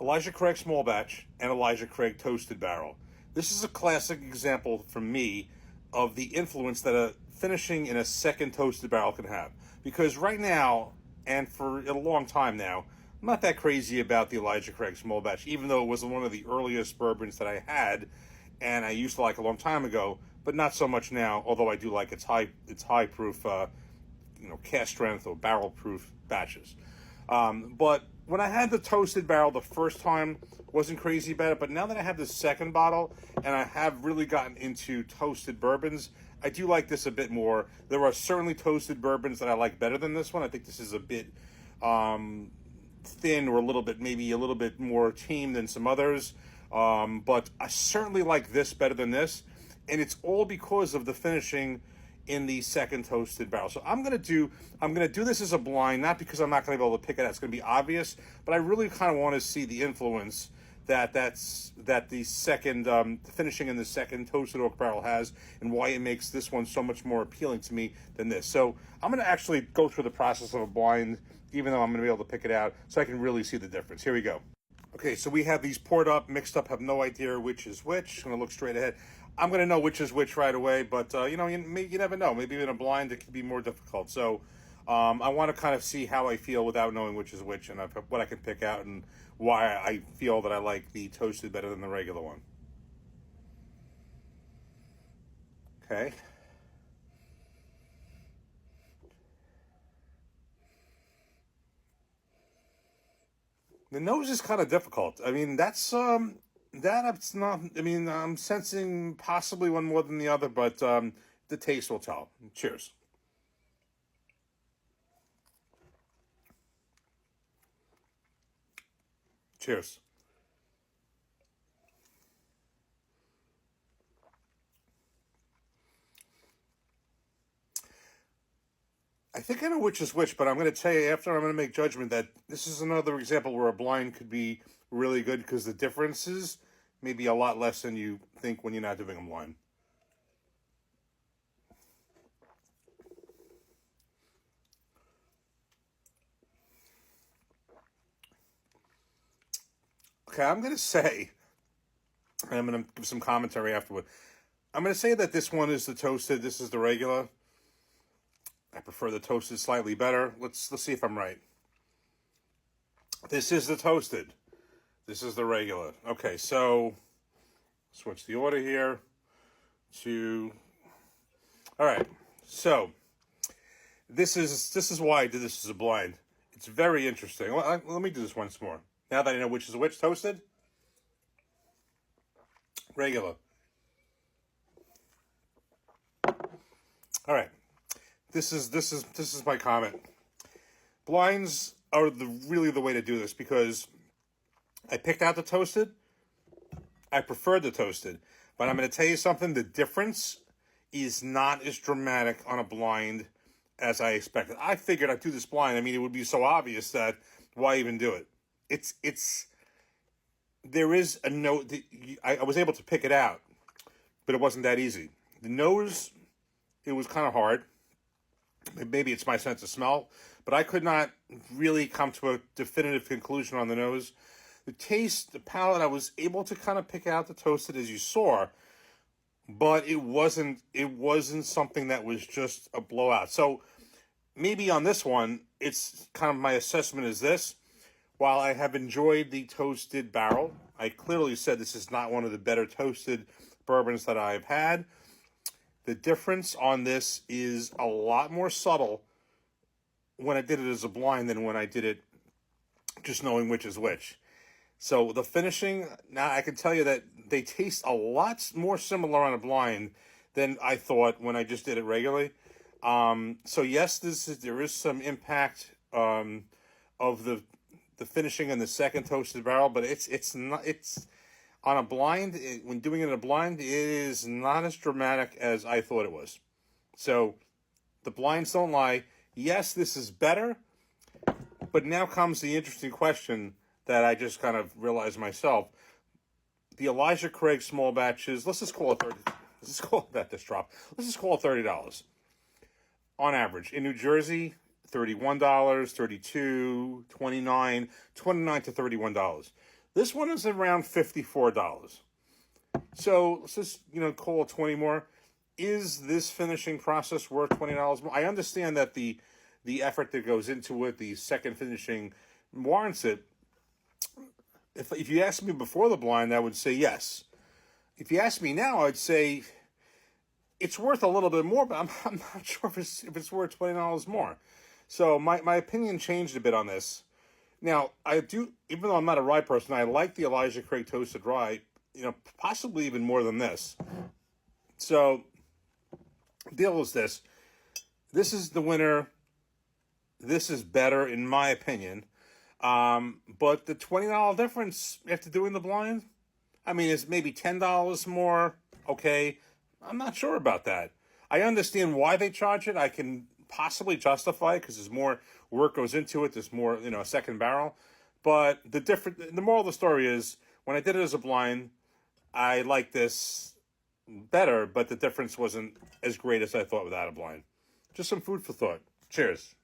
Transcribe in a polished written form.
Elijah Craig Small Batch and Elijah Craig Toasted Barrel. This is a classic example for me of the influence that a finishing in a second toasted barrel can have. Because right now, and for a long time now, I'm not that crazy about the Elijah Craig Small Batch, even though it was one of the earliest bourbons that I had, and I used to like a long time ago, but not so much now. Although I do like its high proof, cast strength or barrel proof batches. But when I had the toasted barrel the first time, wasn't crazy about it. But now that I have the second bottle and I have really gotten into toasted bourbons, I do like this a bit more. There are certainly toasted bourbons that I like better than this one. I think this is a bit thin, or maybe a little bit more team than some others. But I certainly like this better than this. And it's all because of the finishing in the second toasted barrel. So I'm gonna do this as a blind, not because I'm not gonna be able to pick it out. It's gonna be obvious, but I really kind of want to see the influence that the second the finishing in the second toasted oak barrel has, and why it makes this one so much more appealing to me than this. So I'm gonna actually go through the process of a blind, even though I'm gonna be able to pick it out, so I can really see the difference. Here we go. Okay, so we have these poured up, mixed up, have no idea which is which. I'm going to look straight ahead. I'm going to know which is which right away, but, you never know. Maybe in a blind, it can be more difficult. So I want to kind of see how I feel without knowing which is which, and what I can pick out, and why I feel that I like the toasted better than the regular one. Okay. The nose is kind of difficult. I mean, that's not. I mean, I'm sensing possibly one more than the other, but the taste will tell. Cheers. Cheers. I think I know which is which, but I'm going to tell you after, I'm going to make judgment that this is another example where a blind could be really good, because the differences may be a lot less than you think when you're not doing a blind. Okay, I'm going to say, and I'm going to give some commentary afterward. I'm going to say that this one is the toasted, this is the regular. I prefer the toasted slightly better. Let's see if I'm right. This is the toasted. This is the regular. Okay, so switch the order here to. All right, so this is why I did this as a blind. It's very interesting. Let me do this once more. Now that I know which is which, toasted, regular. All right. This is my comment. Blinds are really the way to do this, because I picked out the toasted. I preferred the toasted, but I'm going to tell you something. The difference is not as dramatic on a blind as I expected. I figured I'd do this blind. I mean, it would be so obvious that why even do it? There is a note that I was able to pick it out, but it wasn't that easy. The nose, it was kind of hard. Maybe it's my sense of smell, but I could not really come to a definitive conclusion on the nose. The taste, the palate, I was able to kind of pick out the toasted, as you saw, but it wasn't something that was just a blowout. So maybe on this one, it's kind of, my assessment is this. While I have enjoyed the toasted barrel, I clearly said this is not one of the better toasted bourbons that I've had. The difference on this is a lot more subtle when I did it as a blind than when I did it just knowing which is which. So the finishing, now I can tell you that they taste a lot more similar on a blind than I thought when I just did it regularly. So yes, there is some impact of the finishing in the second toasted barrel, but it's on a blind, when doing it in a blind, it is not as dramatic as I thought it was. So the blinds don't lie. Yes, this is better, but now comes the interesting question that I just kind of realized myself. The Elijah Craig small batches, let's just call it $30 on average. In New Jersey, $31, $32, $29 to $31. This one is around $54. So let's just, call it 20 more. Is this finishing process worth $20 more? I understand that the effort that goes into it, the second finishing, warrants it. If you asked me before the blind, I would say yes. If you ask me now, I'd say it's worth a little bit more, but I'm not sure if it's worth $20 more. So my opinion changed a bit on this. Now, I do, even though I'm not a rye person, I like the Elijah Craig Toasted Rye, possibly even more than this. So, deal is this. This is the winner. This is better, in my opinion. But the $20 difference after doing the blind, I mean, it's maybe $10 more. Okay. I'm not sure about that. I understand why they charge it. I can possibly justify it because there's more work goes into it. There's more, a second barrel. But the moral of the story is, when I did it as a blind, I liked this better, but the difference wasn't as great as I thought without a blind. Just some food for thought. Cheers.